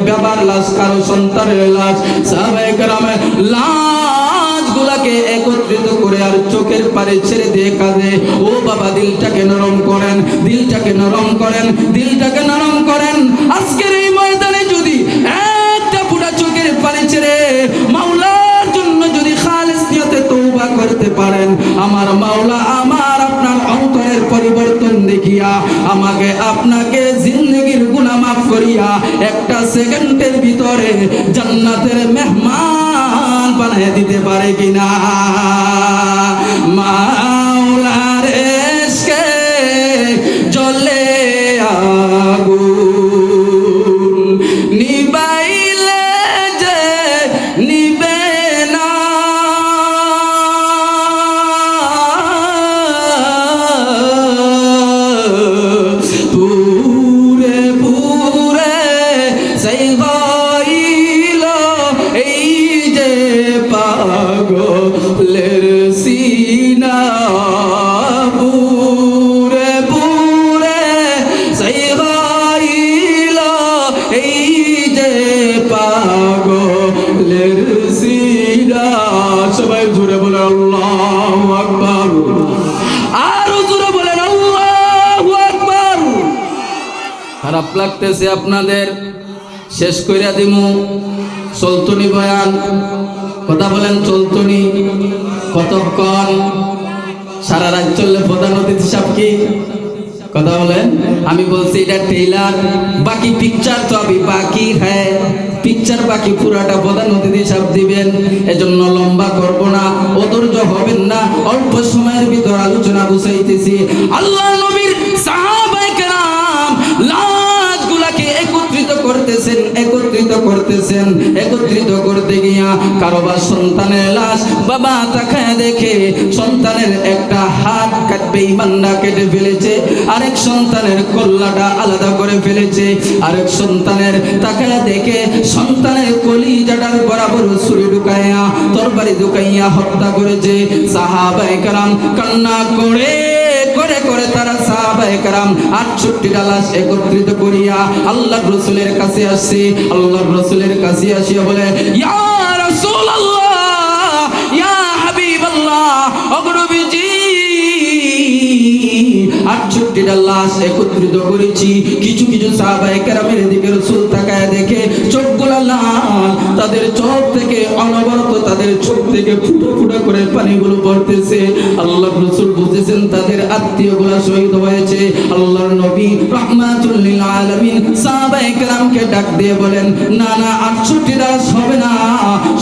বাবার লাশ, কারো সন্তানের লাশ, সাহাবায়ে কেরামের লাশগুলোকে একত্রিত করে আর চোখের পারে ছেড়ে দিয়ে কাঁদে। ও বাবা, দিলটাকে নরম করেন, দিলটাকে নরম করেন, দিলটাকে নরম করেন। আজকের এই ময়দানে যদি একটা ফুটা চোখের পানি ছেড়ে মাওলার জন্য যদি খালিস নিয়তে তওবা করতে পারেন, আমার মাওলা আমার আপনার অন্তরের পরিবর্তন দেখিয়া আমাকে আপনাকে জিন্দেগির গুনাহ মাফ করিয়া একটা সেকেন্ডের ভিতরে জান্নাতের মেহমান বানিয়ে দিতে পারে কিনা? মাওলার ইশকে জ্বলে আগুন, নিবাইলে যে নিবে না, পুরে পুরে সেই হইল এই যে পাগলের সিনা, পুরে পুরে সেই হইল এই যে পাগলের সিনা। সবাই জোরে বলে আল্লাহু আকবার, আরো জোরে বলেন আল্লাহু আকবার। খারাপ লাগতেছে আপনাদের, শেষ কইরা দিমু। চলতনি বয়ান, কথা বলেন চলতনি কতক্ষণ? সারা রাত চললে প্রধান অতিথি সাহেব কি কথা বলেন? আমি বলছি এটা ট্রেলার, বাকি পিকচার তো আমি বাকি হ্যাঁ পিকচার বাকি পুরাটা প্রধান অতিথি সাহেব দিবেন। এজন্য লম্বা করব না, অধৈর্য হবেন না, অল্প সময়ের ভিতর আলোচনা বুঝাইতেছি। আল্লাহ নবীর সাহাবায়ে কেরাম লাশগুলাকে একত্রিত করতে গিয়া কারোবার সন্তানের লাশ বাবা তাকায় দেখে সন্তানের একটা হাত বেঈমানরা কেটে ফেলেছে, আরেক সন্তানের কল্লাটা আলাদা করে ফেলেছে, আরেক সন্তানের তাকায় দেখে সন্তানের কলিজাটার বরাবর ছুরি ঢুকাইয়া তরবারি ঢুকাইয়া হত্যা করেছে। সাহাবায়ে কেরাম কান্না করে তারা সাহাবায়ে কেরাম 68টা লাশ একত্রিত করিয়া আল্লাহর রাসূলের কাছে আসছে। আল্লাহর রাসূলের কাছে আসিয়া বলে, ইয়া রাসূলুল্লাহ, ইয়া হাবিবাল্লাহ, অগ্রবীজি 68টা লাশ একত্রিত করেছি। কিছু সাহাবায়ে কেরামের দিকে রাসূল তাকায় দেখে চোখগুলা লাল, তাদের চোখ থেকে অনবরত তাদের চোখ থেকে ফুটা ফুটা করে পানিগুলো পড়তেছে। আল্লাহর রাসূল বুঝেছেন তাদের আত্মীয়গুলা শহীদ হয়েছে। আল্লাহর নবী রাহমাতুল লিল আলামিন সাহাবায়ে কেরামকে ডাক দিয়ে বলেন, না না 68 লাশ হবে না,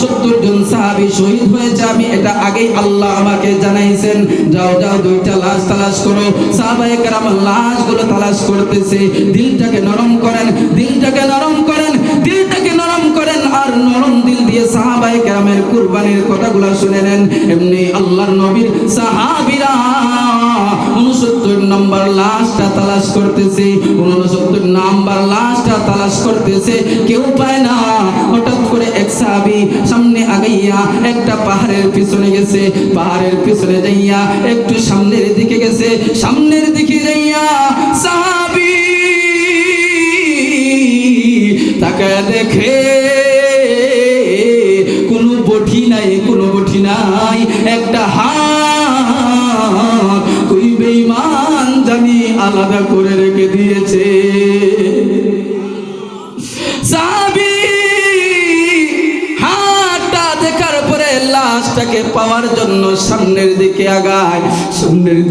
70 জন সাহাবী শহীদ হয়েছে, আমি এটা আগেই আল্লাহ আমাকে জানাইছেন। যাও দুইটা লাশ তালাশ করো। সাহাবায়ে কেরাম লাশগুলো তালাশ করতেছে। দিলটাকে নরম করেন, দিলটাকে নরম করেন, দিলটাকে নরম করেন, আর নরম দিল দিয়ে সাহাবায়ে কেরামের কুরবানির কথাগুলো শুনে নেন। এমনি আল্লাহর নবীর সাহাবীরা 69 নম্বর লাশটা তালাশ করতেছে, 69 নম্বর লাশটা তালাশ করতেছে, কেউ পায় না। হঠাৎ করে এক সাহাবী সামনে আগাইয়া একটা পাহাড়ের পিছনে গেছে, পাহাড়ের পিছনে যাইয়া একটু সামনের দিকে গেছে, সামনের দিকে যাইয়া সাহাবী তাকায় দেখে কোনো বঠি নাই, একটা হাত কই বেঈমান জানি আলাদা করে রেখে দিয়েছে। সাহাবী হাতটা দেখার পরে লাশটাকে পাওয়ার জন্য সামনের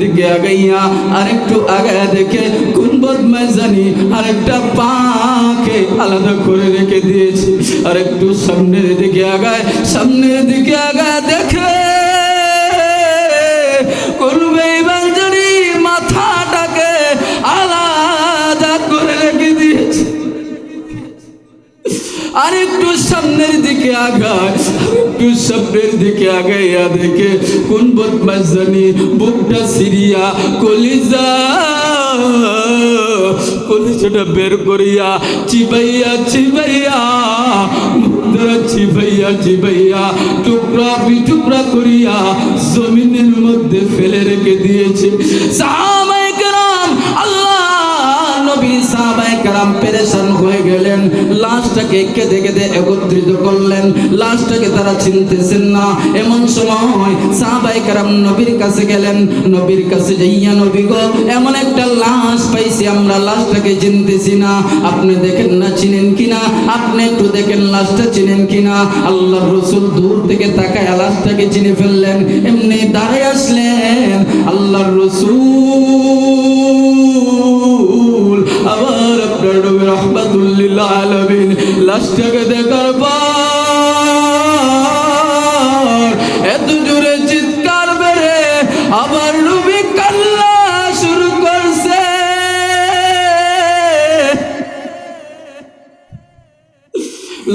দিকে আগাইয়া আরেকটু আগায় দেখে কোন বদমাশ জানি আরেকটা পাকে আলাদা করে রেখে দিয়েছে। আরেকটু সামনের দিকে আগায় দেখে কোন বেঈমান জানি মাথাটাকে আলাদা করে রেখে দিয়েছে। আরেকটু সামনের দিকে আগাইয়া দেখে কোন বদমাশ জানি বুকটা সিরিয়া কলিজাটা বের করিয়া চিবাইয়া তারা চিবাইয়া টুকরা বিটুকরা করিয়া জমিনের মধ্যে ফেলে রেখে দিয়েছে। সাহাবায়ে কেরাম, আল্লাহ নবীর সাহাবায়ে কেরাম পেরেশান হয়ে গেলেন। লাশটাকে কেঁদে কেঁদে একত্রিত করলেন। লাশটাকে তারা চিনতেছেন না। এমন সময় সাহাবায়ে কেরাম নবীর কাছে গেলেন। নবীর কাছে যাইয়া, নবী গো, এমন একটা লাশ পাইছি, আমরা লাশটাকে চিনতেছি না, আপনি দেখেন না চিনেন কিনা, আপনি একটু দেখেন লাশটা চিনেন কিনা। আল্লাহর রাসূল দূর থেকে তাকায় লাশটাকে চিনে ফেললেন। এমনি দাঁড়ায় আসলেন আল্লাহর রাসূল। আবার আপনার নবী রাহমাতুল লিল আলামিন লাশটাকে দেখার পর এত জোরে চিৎকার বেড়ে আবার নবী কান্না শুরু করছে।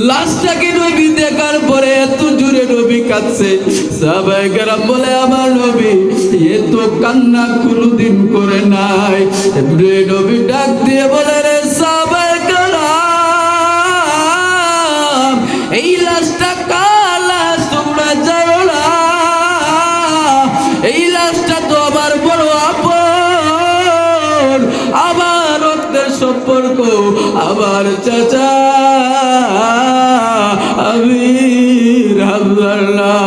লাশটাকে নবী দেখার পরে এত জোরে নবী কাঁদছে। সাহাবায়ে কেরাম বলে, আমার নবী এত কান্না কোনোদিন করে নাই। এবারে নবী ডাক দিয়ে বলে, রে সাহাবায়ে কেরাম, এই লাশটা কার লাশ তোমরা জানো না? এই লাশটা তো আমার বড় আপন, আমার রক্তের সম্পর্ক, আমার চাচা আমির হামদুল্লাহ।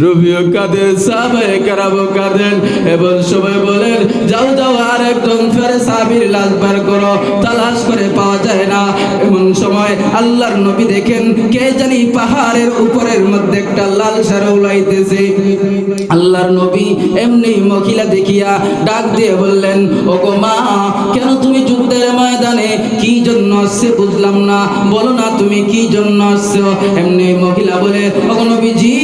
রবিও কাঁদেন, সাহাবায়ে কেরামও কাঁদেন। এমন সময় বলেন, যাও যাও আর একজন ফেরে সাহাবীর লাশ বার করো, তালাশ করে পাওয়া যায় না। এমন সময় আল্লাহর নবী দেখেন কে জানি পাহাড়ের উপরের মধ্যে একটা লাল সারা উড়াইতেছে। আল্লাহর নবী এমনি মহিলা দেখিয়া ডাক দিয়ে বললেন, ওগো মা, কেন তুমি যুদ্ধের ময়দানে কি জন্য আসছে বুঝলাম না, বলো না তুমি কি জন্য আসছো। এমনি মহিলা বলে, ওগো নবীজি,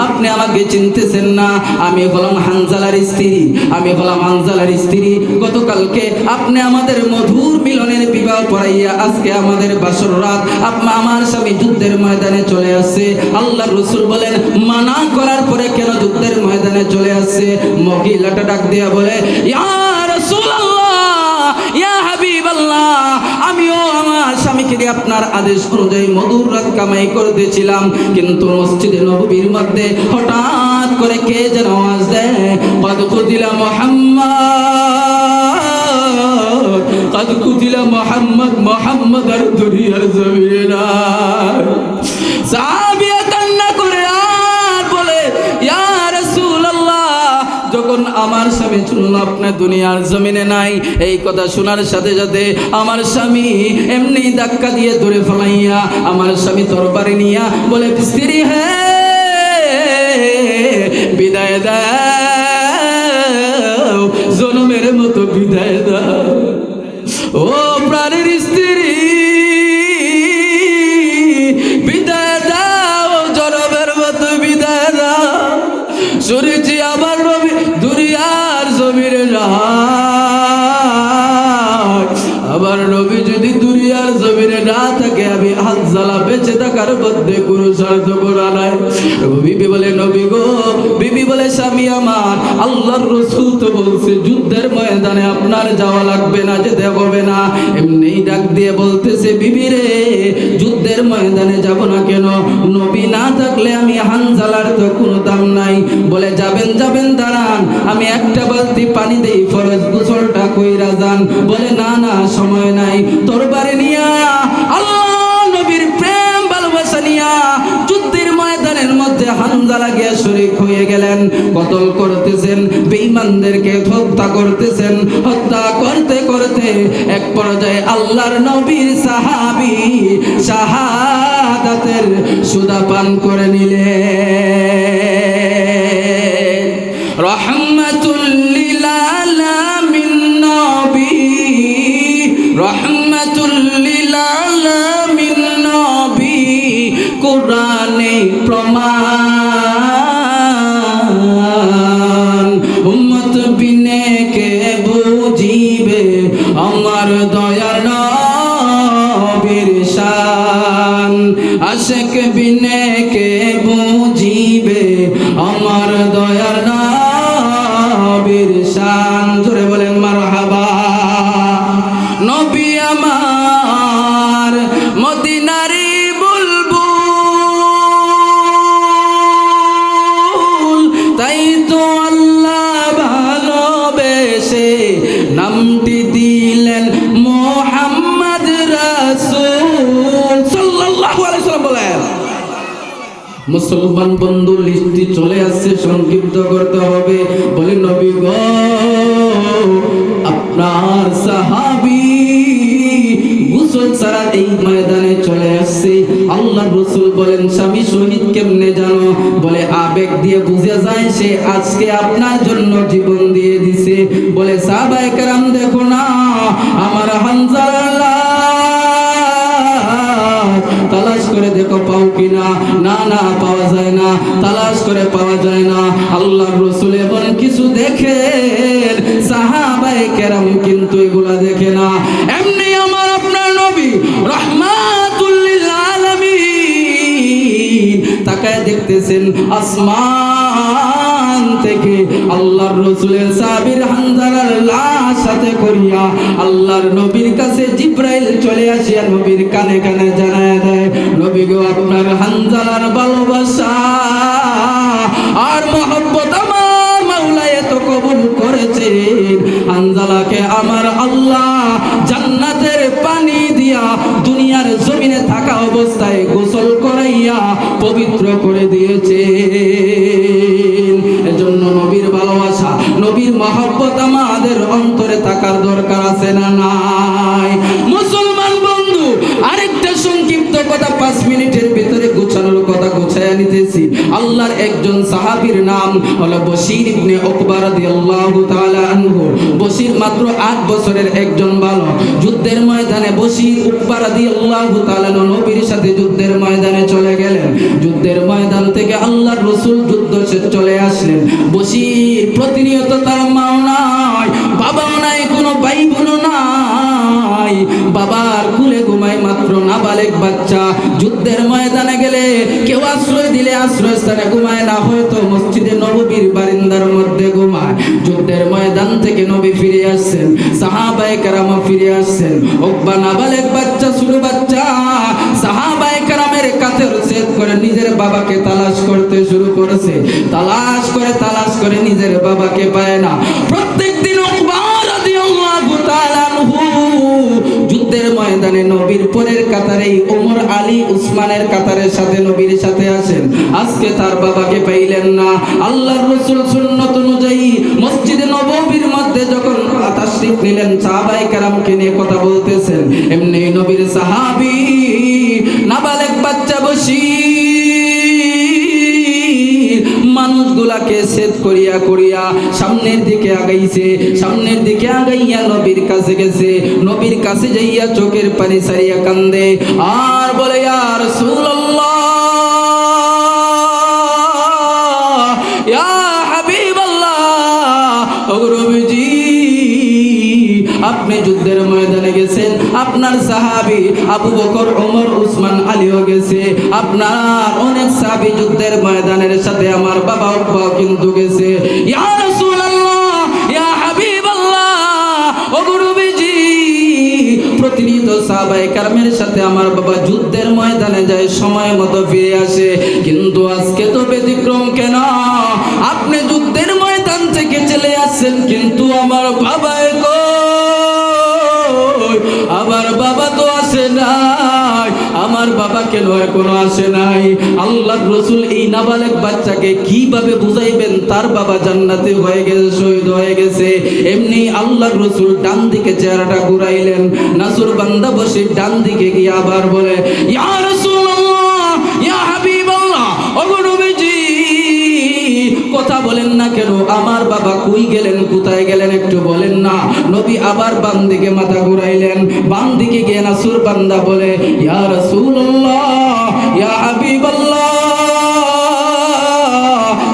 আপনি আমাকে চিনতেছেন না, আমি হলাম হানজালার স্ত্রী, আমি হলাম হানজালার স্ত্রী। গতকালকে আপনি আমাদের মধুর মিলনের বিবাহ পড়াইয়া আজকে আমাদের বাসর রাত, আমার স্বামী যুদ্ধের ময়দানে চলে আসছে। আল্লাহর রাসূল বলেন, মানা করার পরে কেন যুদ্ধের ময়দানে চলে আসছে? মহিলাটা ডাক দিয়া বলে, ইয়া রাসূলুল্লাহ, ইয়া হাবিবাল্লাহ, আমিও আমার স্বামীকে দিয়ে আপনার আদেশ অনুযায়ী মধুর রাত কামাই করতেছিলাম, কিন্তু মসজিদে নববীর মধ্যে হঠাৎ করে কে যেন আওয়াজ দেয়, কদ কুতিলা মুহাম্মদ, কদ কুতিলা মুহাম্মদ, মুহাম্মদ আর দুনিয়ার জমিনে নাই। সাহাবীরা কান্না করে আর বলে, ইয়া রাসূলুল্লাহ, যখন আমার স্বামী শুনল আপনার দুনিয়ার জমিনে নাই, এই কথা শোনার সাথে সাথে আমার স্বামী এমনি ধাক্কা দিয়ে দূরে ফেলাইয়া আমার স্বামী তরবারি নিয়া বলে, স্ত্রী হে, বিদায় দাও, জনমের মতো বিদায় দাও। ও প্রাণের স্ত্রী, বিদায় দাও, জনমের মতো বিদায় দাও। শুনেছি আমার নবী দুনিয়ার জমিনে নাই, আমার নবী যদি দুনিয়ার জমিনে না থাকে, আমি হানজালা বেঁচে থাকার মধ্যে কোনো স্বার্থপর নাই। বিবি বলে, নবী গো, বিবি বলে, স্বামী আমার, আল্লাহর রাসূল তো বলছে যুদ্ধের ময়দানে আপনার যাওয়া লাগবে না, যেতে হবে না। এমনি ডাক দিয়ে বলতেছে, বিবি রে, যুদ্ধের ময়দানে যাব না কেন? নবী না থাকলে আমি হানজালার তো কোনো দাম নাই। বলে, যাবেন যাবেন, দাঁড়ান, আমি একটা বালতি পানি দেই, ফরজ গোসলটা কইরা যান। বলে, না না, সময় নাই। তরবারি নিয়া, আল্লাহ নবীর প্রেম ভালোবাসা নিয়া যুদ্ধের ময়দানের মধ্যে হানজালা গিয়া শরীক হয়ে গেলেন। কতল করতেছেন, বেঈমানদেরকে হত্যা করতেছেন। হত্যা করতে করতে এক পর্যায়ে আল্লাহর নবীর সাহাবী শাহাদাতের সুদা পান করে নিলেন। রহমাতুল লিল আলামিন নবী, রহমাতুল লিল আলামিন নবী, কোরআনে প্রমাণ। উম্মত বিনে কে বুঝিবে আমার দয়ার নবীর শান, আশিক বিনে কে বুঝিবে আমার দয়ার নবীর শান। জোরে বলেন মারহাবা। নবী আমার মদিনারি বুলবুল, তাই তো আল্লাহ ভালোবেসে নামটি দিলেন মুহাম্মদ রাসূল সাল্লাল্লাহু আলাইহি ওয়াসাল্লাম। বলেন মুসলমান বন্ধু, লিস্টটি চলে আসছে, সংক্ষিপ্ত করতে হবে। বলে নবী গো, আপনার সাহাবী গোসল ছাড়া এই ময়দানে চলে আসছে। আল্লাহ রাসূল বলেন স্বামী শহীদ কেমনে জানো? বলে আবেগ দিয়ে বুঝে যায়, সে আজকে আপনার জন্য জীবন দিয়ে দিছে। বলে সাহাবায়ে কেরাম দেখো না, আমার হানজালা তালাশ করে দেখো পাও কিনা। না না, পাওয়া যায় না, তালাশ করে পাওয়া যায় না। আল্লাহর রাসূল এমন কিছু দেখেন, সাহাবায়ে কেরাম কিন্তু এগুলা দেখে না। এমনি আমার আপনার নবী রাহমাতুল লিল আলামিন তাকায় দেখতেছেন আসমান থেকে আল্লাহর রাসূলের সাহাবীর হানজালার লাশ সাথে করিয়া আল্লাহর নবীর কাছে জিবরাইল চলে আসিয়া নবীর কানে কানে জানায় দেয়, নবী গো, আপনার হানজালার ভালোবাসা আর মহব্বত আমার মাওলা এত কবুল করেছেন, হানজালাকে আমার আল্লাহ জান্নাতের পানি দিয়া দুনিয়ার জমিনে থাকা অবস্থায় গোসল করাইয়া পবিত্র করে দিয়েছেন। এজন্য নবীর ভালোবাসা, নবীর মহব্বত আমাদের অন্তরে থাকার দরকার আছে না নাই? মুসলমান বন্ধু, আরেকটা সংক্ষিপ্ত কথা 5 মিনিটের ভিতরে গোছানোর কথা গোছায়া নিতেছি। আল্লাহর একজন সাহাবীর নাম হলো বশির ইবনে উকবা রাদিয়াল্লাহু তাআলা আনহু। বশির মাত্র 8 বছরের একজন বালক। যুদ্ধের ময়দানে বশির উকবা রাদিয়াল্লাহু তাআলা নবীর সাথে যুদ্ধের ময়দানে চলে গেলেন। যুদ্ধের ময়দান থেকে আল্লাহর রাসূল যুদ্ধ শেষে চলে আসলেন। বশির প্রতিনিয়ত তার মাও নাই, বাবাও নাই, কোনো ভাই বোনও নাই, বাবার কুলে ঘুমায় মাত্র নাবালেগ বাচ্চা। যুদ্ধের ময়দানে গেলে কেউ আশ্রয় দিলে আশ্রয়স্থানে ঘুমায় না, হয়তো মসজিদে নববীর বারিন্দার মধ্যে ঘুমায়। যুদ্ধের ময়দান থেকে নবী ফিরে আসছেন, সাহাবায়ে কেরাম ফিরে আসছেন। উকবা নাবালেগ বাচ্চা, ছোট বাচ্চা, সাহাবায়ে কেরামের কাছে ছেদ করে নিজের বাবাকে তালাশ করতে শুরু করেছে। তালাশ করে নিজের বাবাকে পায় না। প্রত্যেকদিন উকবা রাদিয়াল্লাহু তাআলা আনহু যুদ্ধের ময়দানে নবীর পরের কাতারে ওমর, আলী, উসমানের কাতারের সাথে নবীর সাথে আসেন। আজকে তার বাবাকে পাইলেন না। আল্লাহর রাসূল সুন্নাত অনুযায়ী মসজিদে নববীর মধ্যে যখন তাশরীফ নিলেন, সাহাবায়ে কেরামকে নিয়ে কথা বলতেছেন, এমনি নবীর সাহাবী নাবালেগ বাচ্চা বশির মানুষগুলাকে ছেদ করিয়া করিয়া সামনের দিকে আগাইছে। সামনের দিকে আগাইয়া নবীর কাছে গেছে। নবীর কাছে যাইয়া চোখের পানি ছাড়িয়া কান্দে আর বলে, ইয়া রাসূলুল্লাহ, ইয়া হাবিবাল্লাহ, ও নবীজি, আপনি যুদ্ধের ময়দানে গেছেন, আপনার সাহাবী আবু বকর, ওমর, উসমান, আলীও গেছে, আপনার অনেক সাহাবী যুদ্ধের ময়দানের সাথে আমার বাবা উকবা কিন্তু গেছে। ইয়া রাসূলুল্লাহ, ইয়া হাবিবাল্লাহ, ও নবীজি, প্রতিনিয়ত সাহাবায়ে কেরামের সাথে আমার বাবা যুদ্ধের ময়দানে যায়, সময় মতো ফিরে আসে, কিন্তু আজকে তো ব্যতিক্রম কেন? আপনি যুদ্ধের ময়দান থেকে চলে আসছেন, কিন্তু আমার বাবা আমার বাবা তো আসে নাই, আমার বাবা কেন এখনো আসে নাই? আল্লাহর রাসূল এই নাবালেগ বাচ্চাকে কিভাবে বুঝাইবেন তার বাবা জান্নাতে হয়ে গেছে, শহীদ হয়ে গেছে? এমনি আল্লাহর রাসূল ডান দিকে চেহারাটা ঘুরাইলেন। নাসুর বান্দা বসে ডান দিকে গিয়ে আবার বলে, ইয়া রাসূলুল্লাহ, ইয়া হাবিবাল্লাহ, ও নবীজি, কথা বলেন না কেন? আমার বাবা কই গেলেন, কোথায় গেলেন, একটু বলেন না। নবী আবার বাম দিকে মাথা ঘুরাইলেন। বাম দিকে গিয়ে নাসুর বান্দা বলে, ইয়া রাসূলুল্লাহ, ইয়া হাবিবাল্লাহ,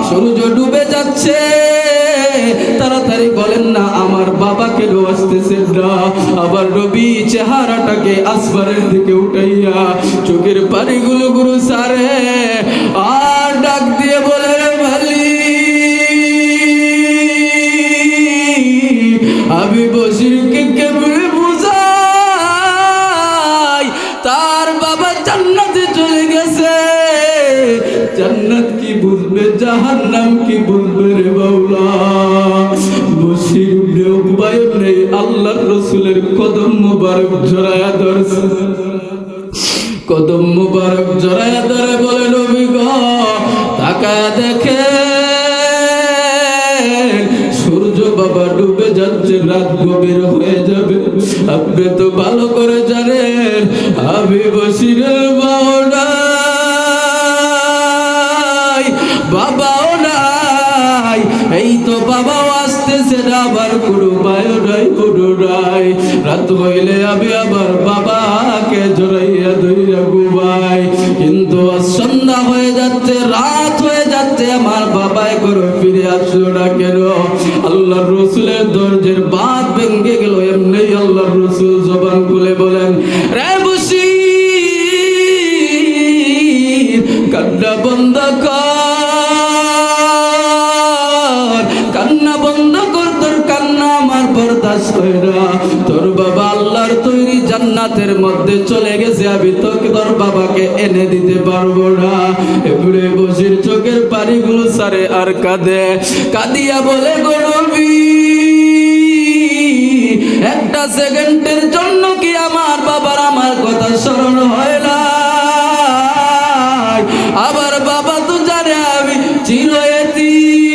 সূর্য ডুবে যাচ্ছে, তাড়াতাড়ি বলেন না আমার বাবা কেন আসতেছে না? আবার নবী চেহারাটাকে আসমানের দিকে উঠাইয়া চোখের পানিগুলো গুরু সারে আর ডাক দিয়ে বলে, রে ভালি, আমি বশিরকে কেমনে বুঝাই জান্নাত কি বুঝবে, জাহান্নাম কি বুঝবে রে মাওলা। বশির ইবনে উকবা ইবনে আল্লাহর রাসূলের কদম মুবারক জড়ায়া ধরছে, কদম মুবারক জড়ায়া ধরে বলে নবী গো তাকায়া দেখে সূর্য বাবা ডুবে যাচ্ছে, রাত গভীর হয়ে যাবে। আপনি তো ভালো করে জানেন আমি বশিরের মাও নাই, বাবাও নাই, এই তো বাবাও আসতেছে না, আবার কোনো মায়ও নাই, কোনো নাই। রাত হইলে আমি আবার বাবাকে জড়াইয়া ধইরা ঘুমাই, কিন্তু আজ সন্ধ্যা হয়ে যাচ্ছে, রাত হয়ে যাচ্ছে, আমার বাবা এখনো ফিরে আসলো না কেন? আল্লাহর রাসূলের দরজার বাঁধ ভেঙে গেল। এমনি আল্লাহর রাসূল জবান খুলে বলেন, রে বশীর কান্না বন্ধ কর, কান্না বন্ধ কর, তোর কান্না আমার বরদাস্ত হয় না। তোর বাবা আল্লাহর তৈরি জান্নাতের মধ্যে চলে গেছে, আমি তোকে তোর বাবাকে এনে দিতে পারবো না। এবারে বশীর চোখের পানিগুলো সারে আর কাঁদে, কাঁদিয়া বলে গো নবী একটা সেকেন্ডের জন্য কি আমার বাবার আমার কথা স্মরণ হয় না? আবার বাবা তো জানে আমি চিরয়তীম,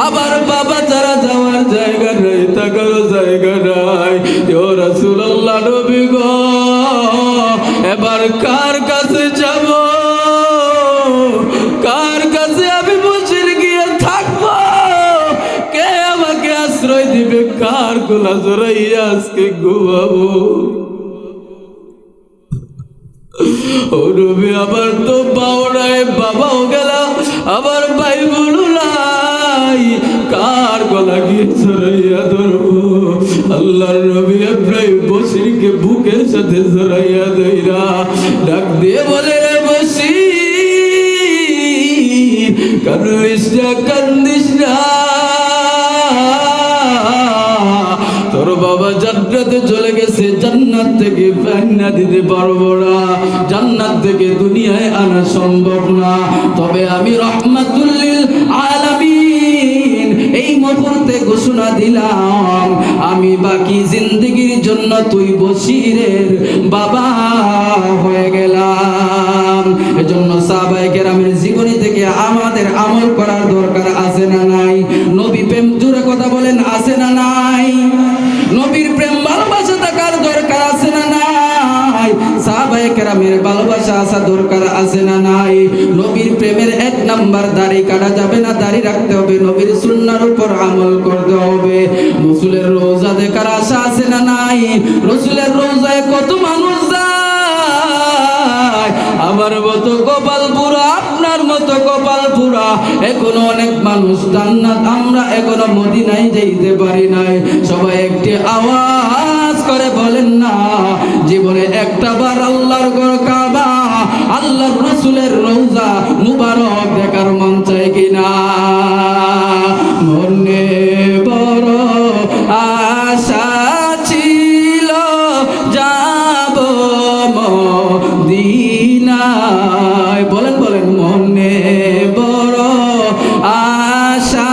আবার বাবা ছাড়া যাওয়ার জায়গা নাই, থাকারও জায়গা নাই। ও রাসূলুল্লাহ নবী গো এবার কার কাছে যাব, কার কাছে আমি বশির গিয়ে থাকবো? কে আমাকে আশ্রয় দিবে? কার গলা জড়াইয়া আজকে ঘুমাবো? ও নবী আবার তো বাও নাই, বাবাও গেল, আবার ভাই বোনও নাই, কার গলা গিয়ে জড়াইয়া ধরবো? আল্লাহর নবী ইব্রাহিম বশিরকে বুকের সাথে জড়াইয়া ধইরা ডাক দিয়ে বলে, রে বশির কান্দিস না, কান্দিস না, তোর বাবা জান্নাতে চলে গেছে, জান্নাত থেকে ফেরনা দিতে পারবো না, জান্নাত থেকে দুনিয়ায় আনা সম্ভব না, তবে আমি রাহমাতুল লিল আলামিন এই মুহূর্তে ঘোষণা দিলাম আমি বাকি জিন্দেগীর জন্য তুই বশিরের বাবা হয়ে গেলাম। এজন্য সাহাবায়ে কেরামের জীবনী থেকে আমাদের আমল করার দরকার আছে না নাই? নবী প্রেম, জোরে কথা বলেন, আছে না নাই? নবীর প্রেম ভালোবাসা থাকার দরকার আছে না নাই? সাহাবায়ে কেরামের ভালোবাসা আসা দরকার আছে না নাই? নবীর প্রেমের এক নাম্বার দাড়ি কাটা যাবে না, দাড়ি রাখতে হবে, নবীর সুন্নাহর উপর আমল করতে হবে। রাসূলের রওজা দেখার আশা আছে না নাই? রাসূলের রওজায় কত মানুষ যায়, আমার মতো কপাল পুরা, আপনার মতো কপাল পুরা, এখনো অনেক মানুষ জান্নাত, আমরা এখনো মদিনায় যাইতে পারি নাই। সবাই একটি আওয়াজ করে বলেন না, জীবনে একটা বার আল্লাহর ঘর কাবা, আল্লাহর রাসূলের রওজা মুবারক দেখার মন চায় কিনা? মনে বড় আশা ছিল যাব মদিনায়, বলেন বলেন, মনে বড় আশা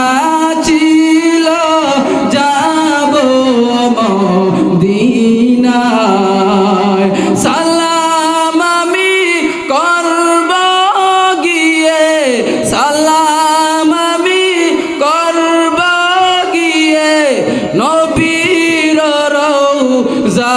ছিল যাব মদিনায়, সালাম আমি করব গিয়ে, সালাম আমি করব গিয়ে নবীর রওজা